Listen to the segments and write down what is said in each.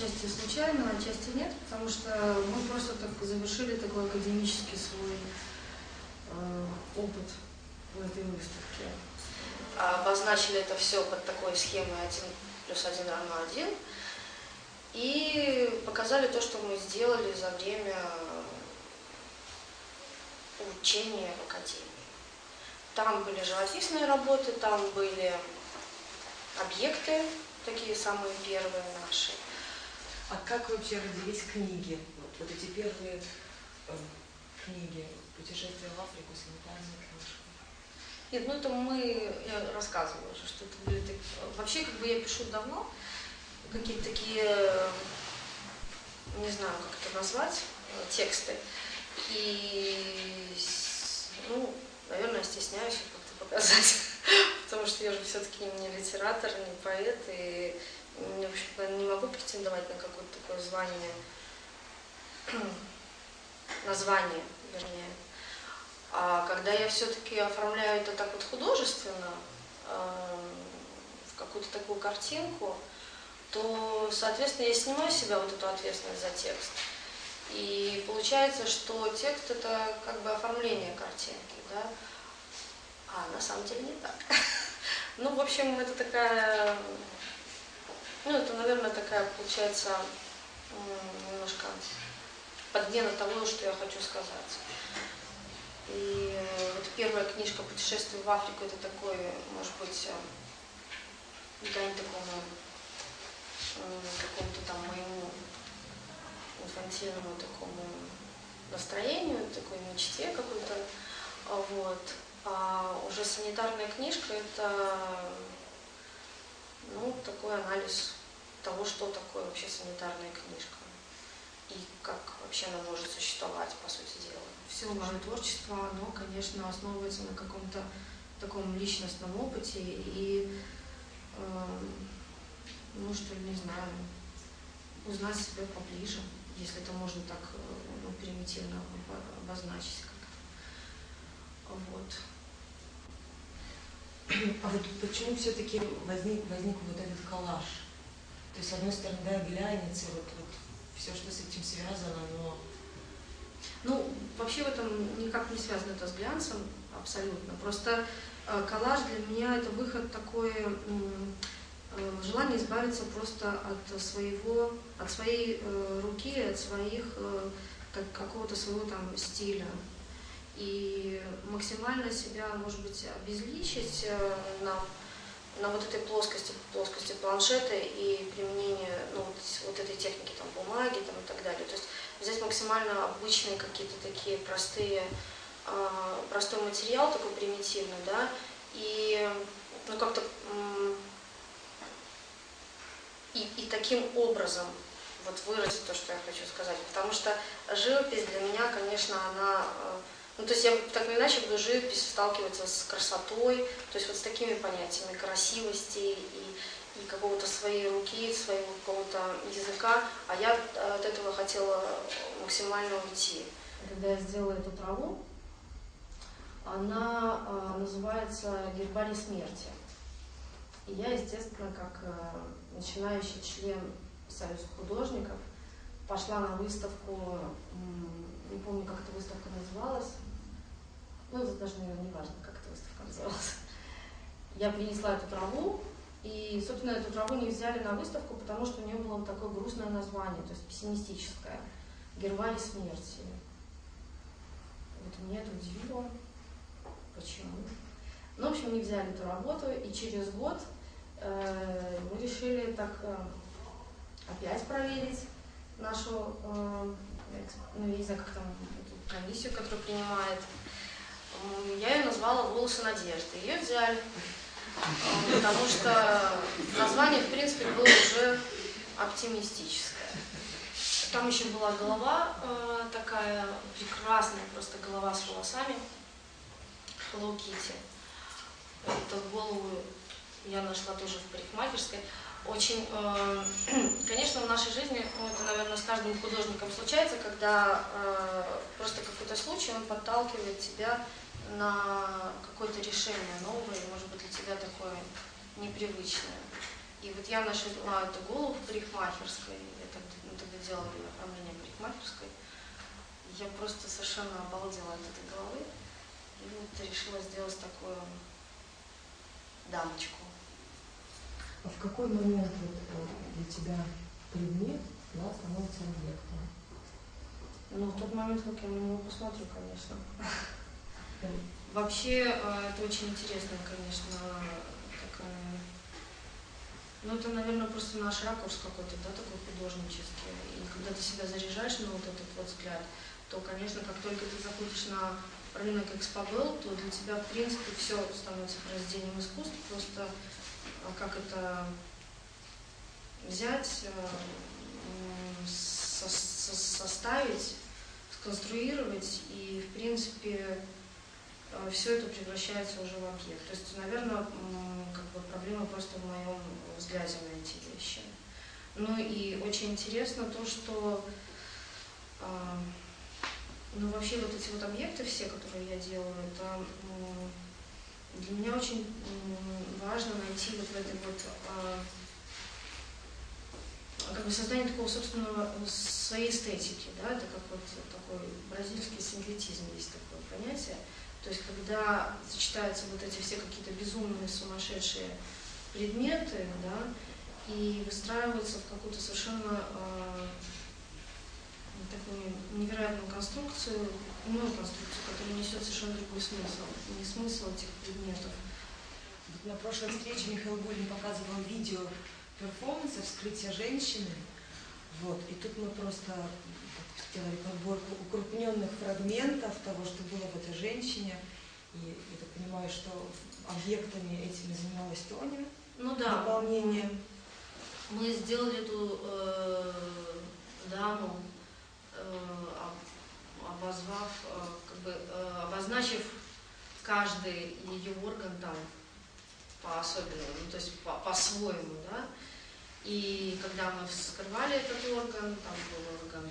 отчасти случайно, отчасти нет, потому что мы просто так завершили такой академический свой опыт в этой выставке. Обозначили это все под такой схемой 1+1 равно 1 и показали то, что мы сделали за время учения в академии. Там были живописные работы, там были объекты, такие самые первые наши. А как вообще родились книги? Вот эти первые книги «Путешествие в Африку», «Санитарная книжка». Нет, ну это я рассказывала уже, что это были такие... Вообще, как бы я пишу давно, какие-то такие, не знаю, как это назвать, тексты. И, ну, наверное, стесняюсь их как-то показать, потому что я же все-таки не литератор, не поэт, и, в общем-то, не могу претендовать на какое-то такое звание, название, вернее. А когда я все-таки оформляю это так вот художественно, в какую-то такую картинку, то, соответственно, я снимаю с себя вот эту ответственность за текст. И получается, что текст – это как бы оформление картинки, да? А на самом деле не так. Ну, в общем, это такая, ну, это, наверное, такая, получается, немножко подмена того, что я хочу сказать. И вот первая книжка «Путешествие в Африку» – это такой, может быть, дань такому, какому-то там моему инфантильному такому настроению, такой мечте какой-то, вот. А уже санитарная книжка – это, ну, такой анализ того, что такое вообще санитарная книжка и как вообще она может существовать, по сути дела. Все мое творчество, оно, конечно, основывается на каком-то таком личностном опыте и, ну, что ли, не знаю, узнать себя поближе, если это можно так, ну, примитивно обозначить как-то. Вот. А вот почему все-таки возник вот этот коллаж? То есть, с одной стороны, да, глянец, и вот все, что с этим связано, но... Ну, вообще в этом никак не связано это с глянцем, абсолютно. Просто коллаж для меня это выход такой, желание избавиться просто от своей руки, от своих, какого-то своего там стиля. И максимально себя, может быть, обезличить на вот этой плоскости планшета и применение, ну, вот этой техники там, бумаги там, и так далее. То есть взять максимально обычные какие-то такие простой материал, такой примитивный, да, и, ну, как-то и таким образом вот выразить то, что я хочу сказать. Потому что живопись для меня, конечно, она... Ну, то есть я так или иначе буду живопись сталкиваться с красотой, то есть вот с такими понятиями красивости и какого-то своей руки, своего какого-то языка, а я от этого хотела максимально уйти. Когда я сделала эту траву, она называется «Гербарий смерти». И я, естественно, как начинающий член Союза художников, пошла на выставку, не помню, как эта выставка называлась, ну, это даже, наверное, не важно, как эта выставка называлась. Я принесла эту траву, и, собственно, эту траву не взяли на выставку, потому что у нее было такое грустное название, то есть пессимистическое, «Гербарий смерти». Вот меня это удивило, почему. Ну, в общем, не взяли эту работу, и через год мы решили так опять проверить нашу, ну, я не знаю, как там, эту комиссию, которая принимает. Я ее назвала «Волосы надежды». Ее взяли, потому что название, в принципе, было уже оптимистическое. Там еще была голова такая прекрасная, просто голова с волосами, Hello Kitty. Эту голову я нашла тоже в парикмахерской. Очень, конечно, в нашей жизни, ну, это, наверное, с каждым художником случается, когда просто какой-то случай, он подталкивает тебя на какое-то решение новое, может быть, для тебя такое непривычное. И вот я нашла эту голову в парикмахерской, я тогда делала оформление парикмахерской. Я просто совершенно обалдела от этой головы. И вот решила сделать такую дамочку. А в какой момент вот для тебя предмет, да, становится объектом? Ну, в тот момент, как я на него посмотрю, конечно. Вообще, это очень интересно, конечно, такая... Ну, это, наверное, просто наш ракурс какой-то, да, такой художнический. И когда ты себя заряжаешь на вот этот вот взгляд, то, конечно, как только ты заходишь на рынок Экспобел, то для тебя, в принципе, все становится произведением искусства. Просто как это взять, составить, сконструировать, и, в принципе, все это превращается уже в объект. То есть, наверное, как бы проблема просто в моем взгляде на эти вещи. Ну и очень интересно то, что ну, вообще вот эти вот объекты все, которые я делаю, это для меня очень важно найти вот в этой вот как бы создание такого собственного своей эстетики, да, это как вот такой бразильский синкретизм, есть такое понятие. То есть когда сочетаются вот эти все какие-то безумные, сумасшедшие предметы, да, и выстраиваются в какую-то совершенно такую невероятную конструкцию, иную конструкцию, которая несет совершенно другой смысл, не смысл этих предметов. На прошлой встрече Михаил Гулин показывал видео перформанса «Вскрытие женщины». Вот. И тут мы просто сделали подборку укрупненных фрагментов того, что было в этой женщине. И я так понимаю, что объектами этими занималась Тоня. Ну да. Дополнение. Мы сделали эту даму, обозначив каждый ее орган там по-особенному, ну, то есть по-своему, да. И когда мы вскрывали этот орган, там был орган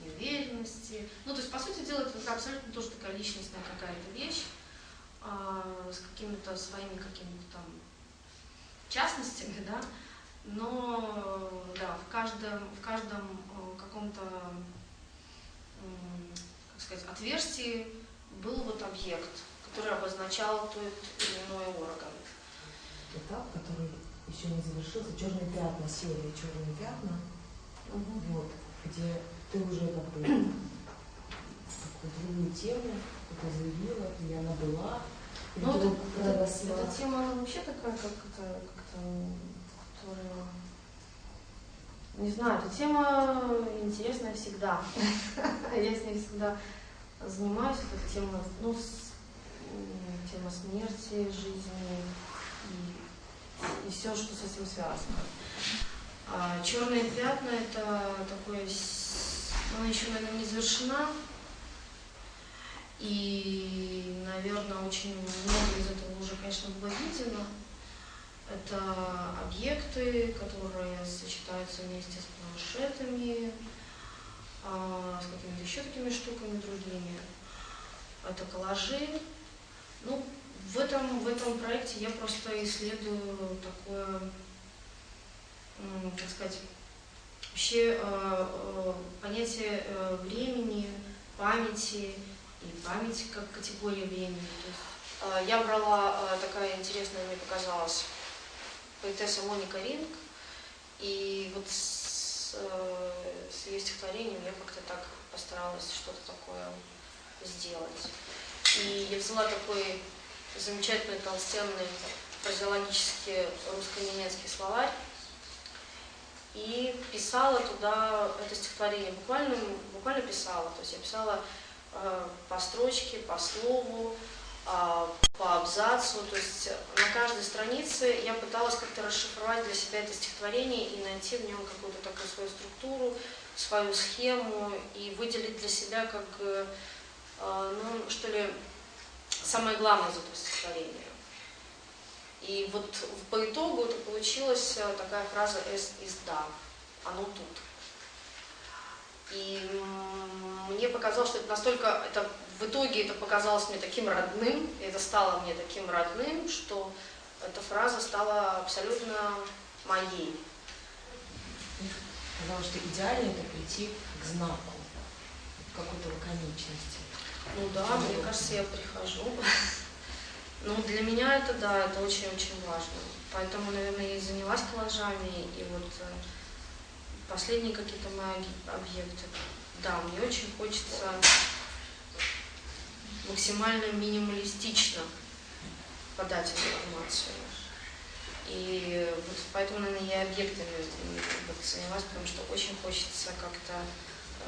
неуверенности. Ну, то есть, по сути дела, это абсолютно тоже такая личностная какая-то вещь, с какими-то своими какими-то там частностями, да. Но, да, в каждом каком-то, как сказать, отверстии был вот объект, который обозначал тот или иной орган. Этап, который еще не завершился, черные пятна, серия черные пятна, вот, где ты уже как бы такую другую тему заявила, и она была, и ну, вдруг проросла. Эта тема, она вообще такая, как-то, которая, не знаю, эта тема интересная всегда. Я с ней всегда занимаюсь, эта тема, ну, тема смерти, жизни и все, что с этим связано. А черные пятна — это такое, она еще, наверное, не завершена, и, наверное, очень много из этого уже, конечно, было видено. Это объекты, которые сочетаются вместе с планшетами, с какими-то еще такими штуками другими. Это коллажи. Ну, в этом проекте я просто исследую такое, как сказать, вообще понятие времени, памяти и память как категория времени. То есть, я брала, такая интересная, мне показалась, поэтесса Моника Ринг, и вот с ее стихотворением я как-то так постаралась что-то такое сделать. И я взяла такой замечательный толстенный фразеологический русско-немецкий словарь и писала туда это стихотворение, буквально писала, то есть я писала по строчке, по слову, по абзацу, то есть на каждой странице я пыталась как-то расшифровать для себя это стихотворение и найти в нем какую-то такую свою структуру, свою схему и выделить для себя как, ну, что ли, самое главное из этого стихотворения. И вот по итогу это получилась такая фраза «es ist da», «оно тут». И мне показалось, что это настолько, в итоге это показалось мне таким родным, это стало мне таким родным, что эта фраза стала абсолютно моей. Потому что идеально это прийти к знаку, к какой-то лаконичности. Ну да, мне кажется, я прихожу. Ну, для меня это, да, это очень-очень важно. Поэтому, наверное, я и занялась коллажами, и вот последние какие-то мои объекты. Да, мне очень хочется максимально минималистично подать информацию. И вот поэтому, наверное, я объектами вот занялась, потому что очень хочется как-то,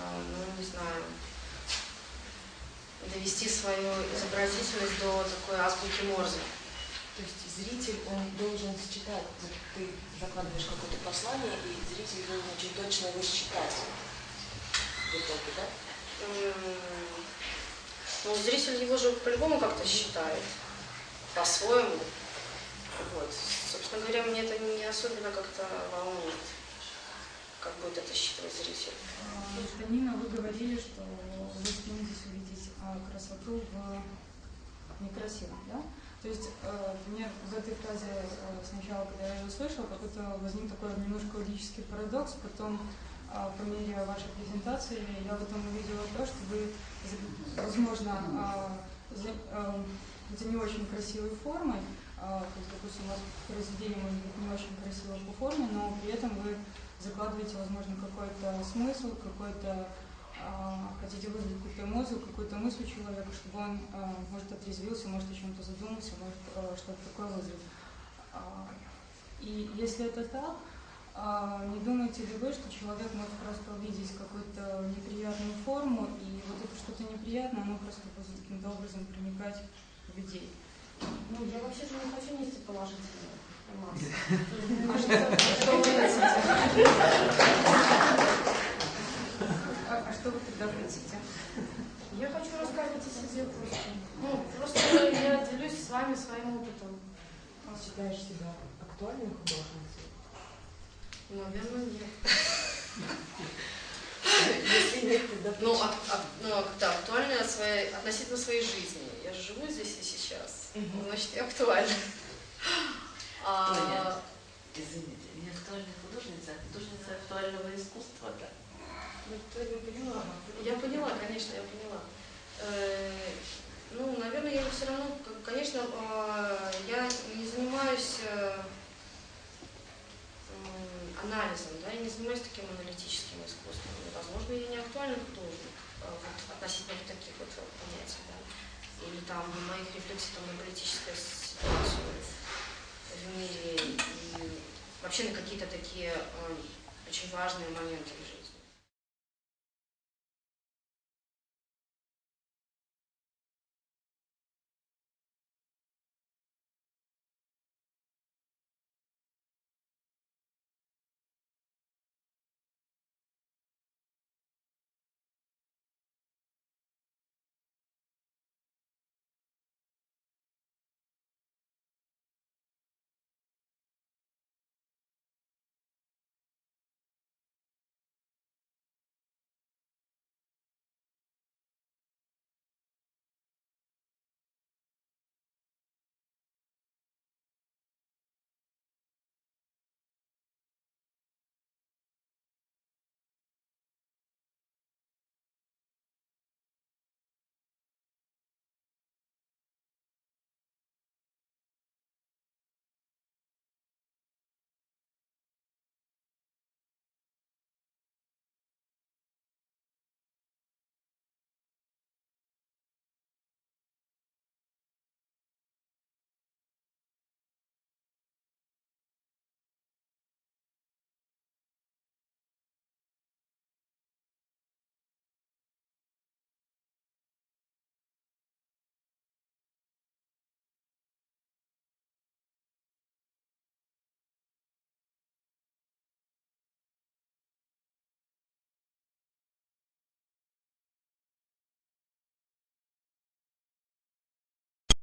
ну, не знаю, довести свою изобразительность до такой азбуки Морзе. То есть зритель, он должен считать, вот ты закладываешь какое-то послание, и зритель должен очень точно его считать в итоге, да? Ну, зритель его же по-любому как-то считает, по-своему. Вот. Собственно говоря, мне это не особенно как-то волнует, как будет это считывать зритель. Нина, вы говорили, что вы стремитесь увидеть красоту в некрасивом, да? То есть мне в этой фразе сначала, когда я ее услышала, какой-то возник такой немножко логический парадокс, потом по мере вашей презентации я в этом увидела то, что вы, возможно, за не очень красивой формой, допустим, у вас произведение может быть не очень красиво по форме, но при этом вы закладываете, возможно, какой-то смысл, какой-то хотите вызвать какую-то эмоцию, какую-то мысль человека, чтобы он, может, отрезвился, может, о чем-то задумался, может, что-то такое вызвать. И если это так, не думаете ли вы, что человек может просто увидеть какую-то неприятную форму, и вот это что-то неприятное, оно просто будет каким-то образом проникать в людей? Ну, я вообще-то не хочу нести положительную эмоцию. А что вы тогда хотите? Я хочу рассказывать о себе просто. Ну, просто я делюсь с вами своим опытом. Считаешь себя актуальной художницей? Наверное, нет. Если нет, тогда да, актуальная относительно своей жизни. Я же живу здесь и сейчас. Значит, я актуальна. Извините, не актуальная художница, а художница актуального искусства, да? Никто не поняла. Я поняла, конечно, я поняла. Ну, наверное, я все равно, конечно, я не занимаюсь анализом, да, я не занимаюсь таким аналитическим искусством. Возможно, я не актуальный художник вот, относительно вот таких вот понятий, да. Или там моих рефлексий там, на политическую ситуацию в мире и вообще на какие-то такие очень важные моменты в жизни.